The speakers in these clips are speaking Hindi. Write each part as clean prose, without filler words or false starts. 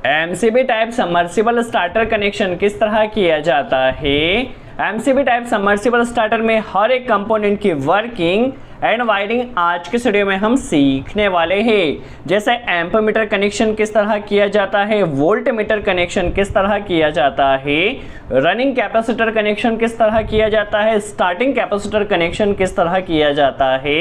MCB type submersible starter connection किस तरह किया जाता है। एमसीबी टाइप सबमर्सिबल स्टार्टर में हर एक कंपोनेंट की वर्किंग एंड वायरिंग आज के वीडियो में हम सीखने वाले हैं। जैसे एम्प मीटर कनेक्शन किस तरह किया जाता है, वोल्ट मीटर कनेक्शन किस तरह किया जाता है, रनिंग कैपेसिटर कनेक्शन किस तरह किया जाता है, स्टार्टिंग कैपेसिटर कनेक्शन किस तरह किया जाता है,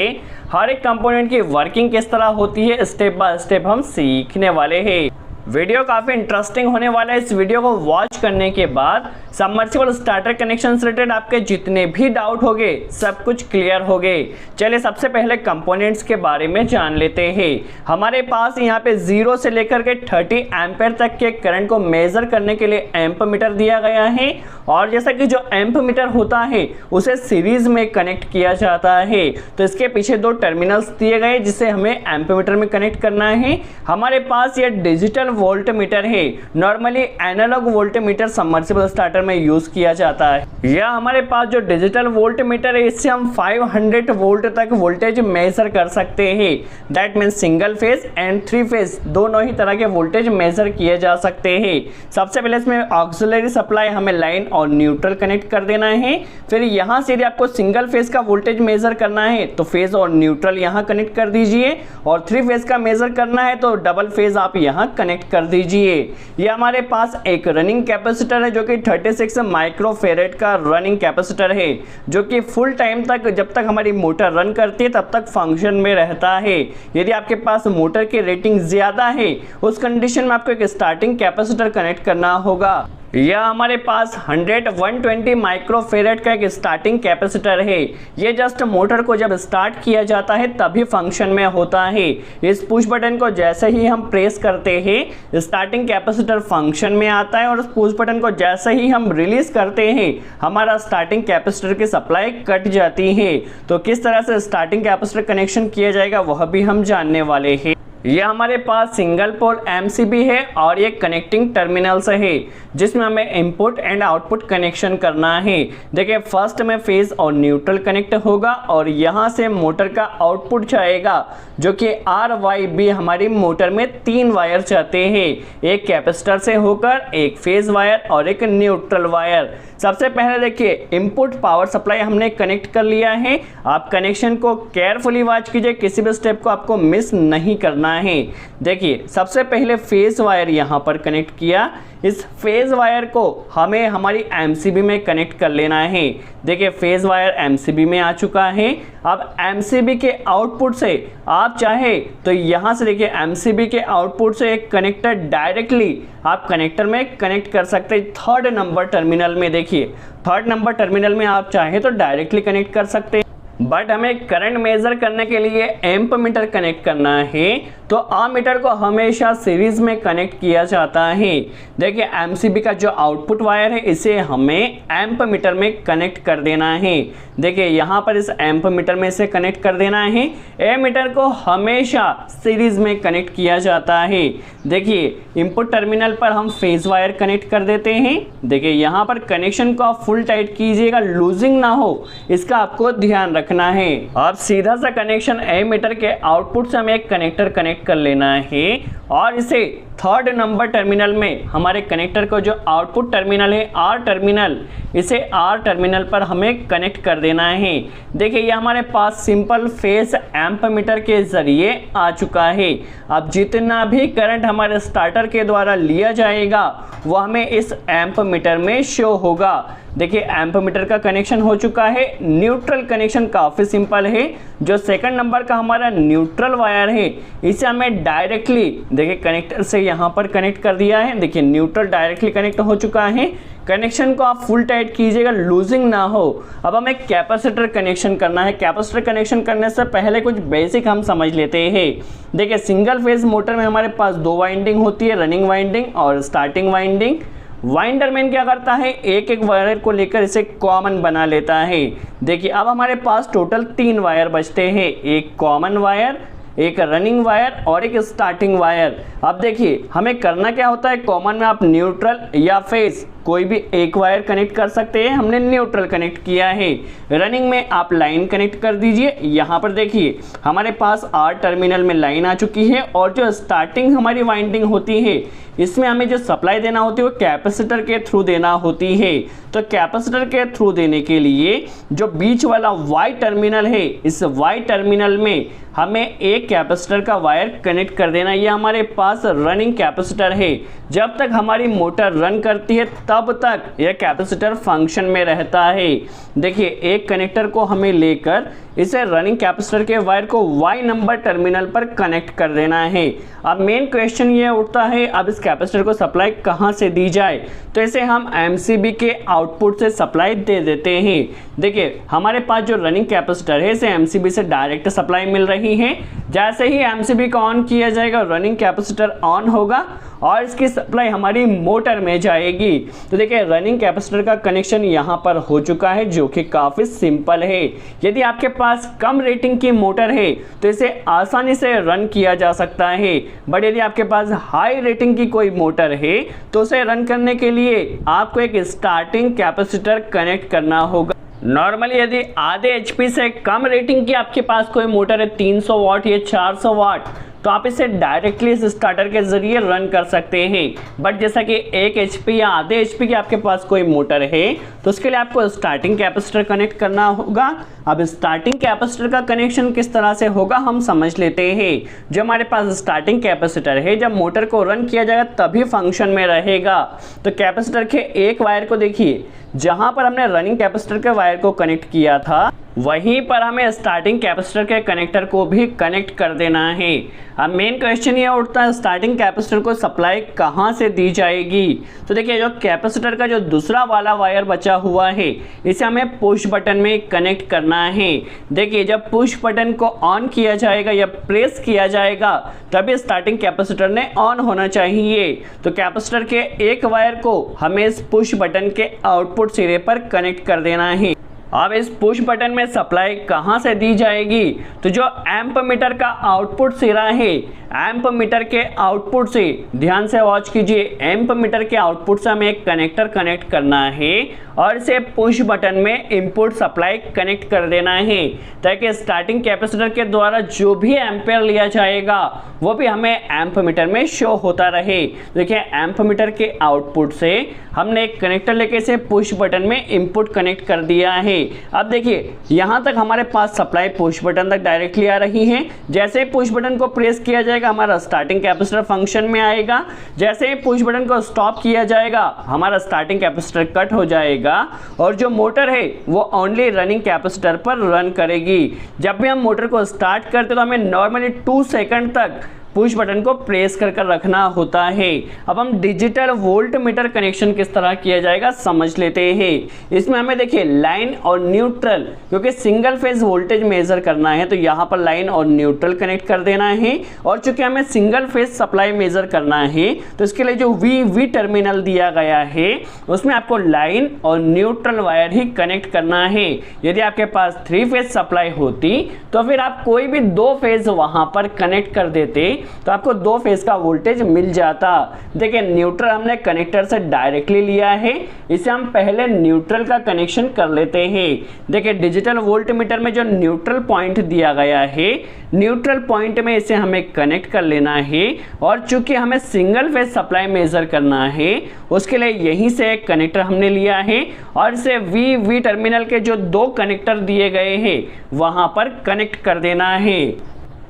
हर एक कंपोनेंट की वर्किंग किस तरह होती है, स्टेप बाय स्टेप हम सीखने वाले हैं। वीडियो काफ़ी इंटरेस्टिंग होने वाला है। इस वीडियो को वॉच करने के बाद सबमर्सिबल स्टार्टर कनेक्शन से रिलेटेड आपके जितने भी डाउट होंगे सब कुछ क्लियर हो गए। चलिए सबसे पहले कंपोनेंट्स के बारे में जान लेते हैं। हमारे पास यहाँ पे 0 से लेकर के 30 एम्पेयर तक के करंट को मेजर करने के लिए एम्प मीटर दिया गया है, और जैसा कि जो एम्प मीटर होता है उसे सीरीज में कनेक्ट किया जाता है, तो इसके पीछे 2 टर्मिनल्स दिए गए जिसे हमें एम्प मीटर में कनेक्ट करना है। हमारे पास ये डिजिटल वोल्ट मीटर है। Normally analog volt meter submersible starter में यूज किया जाता है। यह हमारे पास जो डिजिटल वोल्ट मीटर है इससे हम 500 वोल्ट तक वोल्टेज मेजर कर सकते हैं। That means single phase and 3 phase दोनों ही तरह के वोल्टेज मेजर किए जा सकते हैं। सबसे पहले इसमें ऑक्सिलरी सप्लाई हमें लाइन और न्यूट्रल कनेक्ट कर देना है। फिर यहाँ से यदि आपको सिंगल फेज का वोल्टेज मेजर करना है तो फेज और न्यूट्रल यहाँ कनेक्ट कर दीजिए, और 3 फेज का मेजर करना है तो डबल फेज आप यहाँ कनेक्ट कर दीजिए। ये हमारे पास एक रनिंग कैपेसिटर है जो कि 36 माइक्रोफेरेड का रनिंग कैपेसिटर है, जो कि फुल टाइम तक जब तक हमारी मोटर रन करती है तब तक फंक्शन में रहता है। यदि आपके पास मोटर की रेटिंग ज्यादा है उस कंडीशन में आपको एक स्टार्टिंग कैपेसिटर कनेक्ट करना होगा। यह हमारे पास 120 माइक्रोफेरेड का एक स्टार्टिंग कैपेसिटर है। ये जस्ट मोटर को जब स्टार्ट किया जाता है तभी फंक्शन में होता है। इस पुश बटन को जैसे ही हम प्रेस करते हैं स्टार्टिंग कैपेसिटर फंक्शन में आता है, और उस पुश बटन को जैसे ही हम रिलीज करते हैं हमारा स्टार्टिंग कैपेसिटर की सप्लाई कट जाती है। तो किस तरह से स्टार्टिंग कैपेसिटर कनेक्शन किया जाएगा वह भी हम जानने वाले हैं। यह हमारे पास सिंगल पोल एमसीबी है और ये कनेक्टिंग टर्मिनल्स है जिसमें हमें इनपुट एंड आउटपुट कनेक्शन करना है। देखिए फर्स्ट में फेज और न्यूट्रल कनेक्ट होगा और यहाँ से मोटर का आउटपुट जाएगा जो कि RYB हमारी मोटर में 3 वायर जाते हैं, एक कैपेसिटर से होकर, एक फेज वायर और एक न्यूट्रल वायर। सबसे पहले देखिए इनपुट पावर सप्लाई हमने कनेक्ट कर लिया है। आप कनेक्शन को केयरफुली वॉच कीजिए, किसी भी स्टेप को आपको मिस नहीं करना है। देखिए सबसे पहले फेज वायर यहाँ पर कनेक्ट किया। इस फेज वायर को हमें हमारी एमसीबी में कनेक्ट कर लेना है। देखिए फेज वायर एमसीबी में आ चुका है। अब एमसीबी के आउटपुट से आप चाहे तो यहाँ से देखिए एमसीबी के आउटपुट से एक कनेक्टर डायरेक्टली आप कनेक्टर में कनेक्ट कर सकते हैं। 3rd नंबर टर्मिनल में देखिए 3rd नंबर टर्मिनल में आप चाहे तो डायरेक्टली कनेक्ट कर सकते हैं, बट हमें करंट मेजर करने के लिए एम्प मीटर कनेक्ट करना है तो मीटर को हमेशा सीरीज में कनेक्ट किया जाता है। देखिए एमसीबी का जो आउटपुट वायर है इसे हमें एम्प मीटर में कनेक्ट कर देना है। देखिए यहाँ पर इस एम्प मीटर में इसे कनेक्ट कर देना है। ए मीटर को हमेशा सीरीज में कनेक्ट किया जाता है। देखिए इनपुट टर्मिनल पर हम फेज वायर कनेक्ट कर देते हैं। देखिए यहाँ पर कनेक्शन को आप फुल टाइट कीजिएगा, लूजिंग ना हो इसका आपको ध्यान रखना है। अब सीधा सा कनेक्शन ए मीटर के आउटपुट से हमें एक कनेक्टर कनेक्ट कर लेना है और इसे 3rd नंबर टर्मिनल में हमारे कनेक्टर को जो आउटपुट टर्मिनल है R टर्मिनल, इसे R टर्मिनल पर हमें कनेक्ट कर देना है। देखिए ये हमारे पास सिंपल फेज एम्प मीटर के जरिए आ चुका है। अब जितना भी करंट हमारे स्टार्टर के द्वारा लिया जाएगा वो हमें इस एम्प मीटर में शो होगा। देखिए एम्प मीटर का कनेक्शन हो चुका है। न्यूट्रल कनेक्शन काफ़ी सिंपल है। जो 2nd नंबर का हमारा न्यूट्रल वायर है इसे हमें डायरेक्टली देखिए कनेक्टर से यहाँ पर कनेक्ट कर दिया है। देखिए न्यूट्रल डायरेक्टली कनेक्ट हो चुका है। कनेक्शन को आप फुल टाइट कीजिएगा, लूजिंग ना हो। अब हमें कैपेसिटर कनेक्शन करना है। कैपेसिटर कनेक्शन करने से पहले कुछ बेसिक हम समझ लेते हैं। देखिए सिंगल फेज मोटर में हमारे पास 2 वाइंडिंग होती है, रनिंग वाइंडिंग और स्टार्टिंग वाइंडिंग। वाइंडरमैन क्या करता है, एक वायर को लेकर इसे कॉमन बना लेता है। देखिए अब हमारे पास टोटल 3 वायर बचते हैं, एक कॉमन वायर, एक रनिंग वायर और एक स्टार्टिंग वायर। अब देखिए हमें करना क्या होता है, कॉमन में आप न्यूट्रल या फेज कोई भी एक वायर कनेक्ट कर सकते हैं, हमने न्यूट्रल कनेक्ट किया है। रनिंग में आप लाइन कनेक्ट कर दीजिए। यहाँ पर देखिए हमारे पास R टर्मिनल में लाइन आ चुकी है और जो स्टार्टिंग हमारी वाइंडिंग होती है इसमें हमें जो सप्लाई देना होती है वो कैपेसिटर के थ्रू देना होती है। तो कैपेसिटर के थ्रू देने के लिए जो बीच वाला Y टर्मिनल है, इस Y टर्मिनल में हमें एक कैपेसिटर का वायर कनेक्ट कर देना। ये हमारे पास रनिंग कैपेसिटर है। जब तक हमारी मोटर रन करती है तब तक यह कैपेसिटर फंक्शन में रहता है। देखिए एक कनेक्टर को हमें लेकर इसे रनिंग कैपेसिटर के वायर को Y नंबर टर्मिनल पर कनेक्ट कर देना है। अब मेन क्वेश्चन ये उठता है, अब इस कैपेसिटर को सप्लाई कहाँ से दी जाए? तो इसे हम MCB के आउटपुट से सप्लाई दे देते हैं। देखिए हमारे पास जो रनिंग कैपेसिटर है इसे MCB से डायरेक्ट सप्लाई मिल रही है। जैसे ही MCB को ऑन किया जाएगा रनिंग कैपेसिटर ऑन होगा और इसकी सप्लाई हमारी मोटर में जाएगी। तो देखिए रनिंग कैपेसिटर का कनेक्शन यहाँ पर हो चुका है, जो कि काफ़ी सिंपल है। यदि आपके पास कम रेटिंग की मोटर है तो इसे आसानी से रन किया जा सकता है, बट यदि आपके पास हाई रेटिंग की कोई मोटर है तो उसे रन करने के लिए आपको एक स्टार्टिंग कैपेसिटर कनेक्ट करना होगा। नॉर्मली यदि आधे HP से कम रेटिंग की आपके पास कोई मोटर है, 300 वाट या 400 वाट, तो आप इसे डायरेक्टली इस स्टार्टर के ज़रिए रन कर सकते हैं। बट जैसा कि 1 HP या आधे HP की आपके पास कोई मोटर है तो उसके लिए आपको स्टार्टिंग कैपेसिटर कनेक्ट करना होगा। अब स्टार्टिंग कैपेसिटर का कनेक्शन किस तरह से होगा हम समझ लेते हैं। जो हमारे पास स्टार्टिंग कैपेसिटर है जब मोटर को रन किया जाएगा तभी फंक्शन में रहेगा। तो कैपेसिटर के एक वायर को देखिए, जहाँ पर हमने रनिंग कैपेसिटर के वायर को कनेक्ट किया था वहीं पर हमें स्टार्टिंग कैपेसिटर के कनेक्टर को भी कनेक्ट कर देना है। अब मेन क्वेश्चन ये उठता है स्टार्टिंग कैपेसिटर को सप्लाई कहाँ से दी जाएगी? तो देखिए जो कैपेसिटर का जो दूसरा वाला वायर बचा हुआ है इसे हमें पुश बटन में कनेक्ट करना है। देखिए जब पुश बटन को ऑन किया जाएगा या प्रेस किया जाएगा तभी स्टार्टिंग कैपेसिटर ने ऑन होना चाहिए। तो कैपेसिटर के एक वायर को हमें इस पुश बटन के आउटपुट सिरे पर कनेक्ट कर देना है। अब इस पुश बटन में सप्लाई कहाँ से दी जाएगी? तो जो एम्प मीटर का आउटपुट सिरा है, एम्प मीटर के आउटपुट से ध्यान से वॉच कीजिए, एम्प मीटर के आउटपुट से हमें एक कनेक्टर कनेक्ट करना है और इसे पुश बटन में इनपुट सप्लाई कनेक्ट कर देना है, ताकि स्टार्टिंग कैपेसिटर के द्वारा जो भी एम्पेयर लिया जाएगा वो भी हमें एम्प मीटर में शो होता रहे। देखिए एम्प मीटर के आउटपुट से हमने एक कनेक्टर लेके इसे पुश बटन में इनपुट कनेक्ट कर दिया है। अब देखिए यहाँ तक हमारे पास सप्लाई पुश बटन तक डायरेक्टली आ रही है। जैसे ही पुश बटन को प्रेस किया जाएगा हमारा स्टार्टिंग कैपेसिटर फंक्शन में आएगा। जैसे ही पुश बटन को स्टॉप किया जाएगा हमारा स्टार्टिंग कैपेसिटर कट हो जाएगा और जो मोटर है वो ओनली रनिंग कैपेसिटर पर रन करेगी। जब भी हम मोटर को स्टार्ट करते तो हमें नॉर्मली 2 सेकंड तक पुश बटन को प्रेस कर रखना होता है। अब हम डिजिटल वोल्ट मीटर कनेक्शन किस तरह किया जाएगा समझ लेते हैं। इसमें हमें देखिए लाइन और न्यूट्रल, क्योंकि सिंगल फेज वोल्टेज मेजर करना है तो यहाँ पर लाइन और न्यूट्रल कनेक्ट कर देना है। और चूंकि हमें सिंगल फेज सप्लाई मेजर करना है तो इसके लिए जो वी टर्मिनल दिया गया है उसमें आपको लाइन और न्यूट्रल वायर ही कनेक्ट करना है। यदि आपके पास 3 फेज सप्लाई होती तो फिर आप कोई भी 2 फेज वहां पर कनेक्ट कर देते तो आपको 2 फेज का वोल्टेज मिल जाता। देखिए न्यूट्रल हमने कनेक्टर से डायरेक्टली लिया है, इसे हम पहले न्यूट्रल का कनेक्शन कर लेते हैं। देखिए डिजिटल वोल्ट मीटर में जो न्यूट्रल पॉइंट दिया गया है, न्यूट्रल पॉइंट में इसे हमें कनेक्ट कर लेना है। और चूंकि हमें सिंगल फेज सप्लाई मेजर करना है उसके लिए यहीं से एक कनेक्टर हमने लिया है और इसे वी टर्मिनल के जो 2 कनेक्टर दिए गए हैं वहां पर कनेक्ट कर देना है।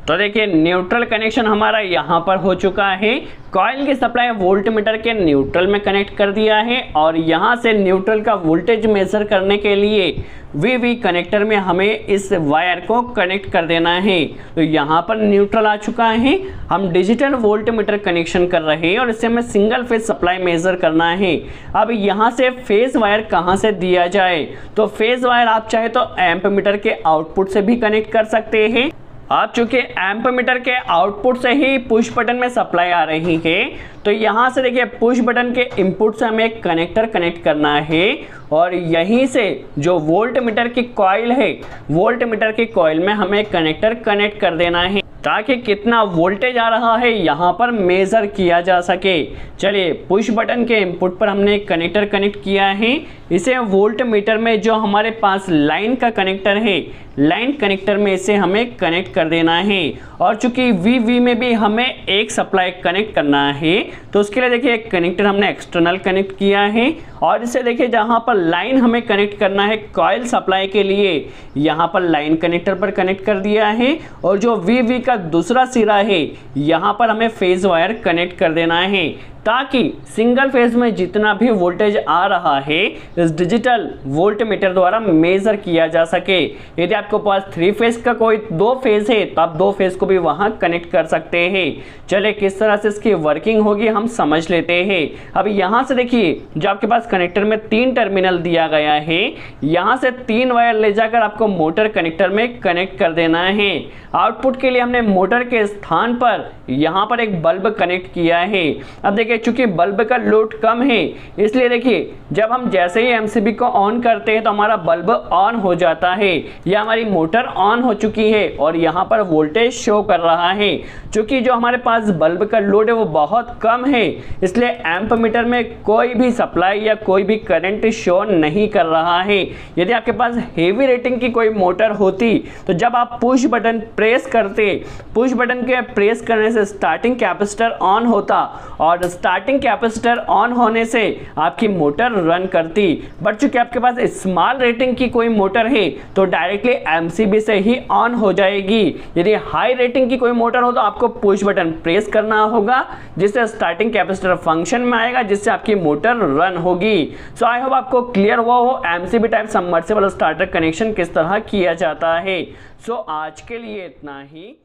तो देखिए न्यूट्रल कनेक्शन हमारा यहाँ पर हो चुका है। कॉइल की सप्लाई वोल्ट मीटर के न्यूट्रल में कनेक्ट कर दिया है और यहाँ से न्यूट्रल का वोल्टेज मेजर करने के लिए वी कनेक्टर में हमें इस वायर को कनेक्ट कर देना है। तो यहाँ पर न्यूट्रल आ चुका है। हम डिजिटल वोल्ट मीटर कनेक्शन कर रहे हैं और इससे हमें सिंगल फेज सप्लाई मेजर करना है। अब यहाँ से फेज वायर कहाँ से दिया जाए? तो फेज वायर आप चाहे तो एम्प मीटर के आउटपुट से भी कनेक्ट कर सकते हैं। आप चूंकि एम्प मीटर के आउटपुट से ही पुश बटन में सप्लाई आ रही है तो यहाँ से देखिए पुश बटन के इनपुट से हमें एक कनेक्टर कनेक्ट करना है और यहीं से जो वोल्ट मीटर की कॉइल है, वोल्ट मीटर की कॉइल में हमें कनेक्टर कनेक्ट कर देना है। ताकि कितना वोल्टेज आ रहा है यहाँ पर मेज़र किया जा सके। चलिए, पुश बटन के इनपुट पर हमने कनेक्टर कनेक्ट किया है। इसे वोल्ट मीटर में जो हमारे पास लाइन का कनेक्टर है, लाइन कनेक्टर में इसे हमें कनेक्ट कर देना है। और चूंकि वी में भी हमें एक सप्लाई कनेक्ट करना है, तो उसके लिए देखिए एक कनेक्टर हमने एक्सटर्नल कनेक्ट किया है। और इसे देखिए जहाँ पर लाइन हमें कनेक्ट करना है कॉइल सप्लाई के लिए, यहाँ पर लाइन कनेक्टर पर कनेक्ट कर दिया है। और जो वी का दूसरा सिरा है, यहाँ पर हमें फेज वायर कनेक्ट कर देना है, ताकि सिंगल फेज में जितना भी वोल्टेज आ रहा है इस डिजिटल वोल्ट मीटर द्वारा मेजर किया जा सके। यदि आपके पास 3 फेज का कोई 2 फेज है तो आप 2 फेज को भी वहां कनेक्ट कर सकते हैं। चलिए, किस तरह से इसकी वर्किंग होगी हम समझ लेते हैं। अब यहां से देखिए, जो आपके पास कनेक्टर में 3 टर्मिनल दिया गया है, यहां से 3 वायर ले जाकर आपको मोटर कनेक्टर में कनेक्ट कर देना है। आउटपुट के लिए हमने मोटर के स्थान पर यहां पर एक बल्ब कनेक्ट किया है। अब देखिए, चूंकि बल्ब का लोड कम है, इसलिए देखिए जब हम जैसे ही एमसीबी को ऑन करते हैं तो हमारा बल्ब ऑन हो जाता है, या हमारी मोटर ऑन हो चुकी है और यहाँ पर वोल्टेज शो कर रहा है। चूंकि जो हमारे पास बल्ब का लोड है वो बहुत कम है, इसलिए एम्प मीटर में कोई भी सप्लाई या कोई भी करंट शो नहीं कर रहा है। यदि आपके पास हेवी रेटिंग की कोई मोटर होती तो जब आप पुश बटन प्रेस करते, पुश बटन के प्रेस करने से स्टार्टिंग कैपेसिटर ऑन होता और स्टार्टिंग कैपेसिटर ऑन होने से आपकी मोटर रन करती। बट चूंकि आपके पास स्मॉल रेटिंग की कोई मोटर है तो डायरेक्टली एमसीबी से ही ऑन हो जाएगी। यदि हाई रेटिंग की कोई मोटर हो तो आपको पुश बटन प्रेस करना होगा, जिससे स्टार्टिंग कैपेसिटर फंक्शन में आएगा, जिससे आपकी मोटर रन होगी। सो आई होप आपको क्लियर हुआ हो MCB type submersible starter connection किस तरह किया जाता है। सो आज के लिए इतना ही।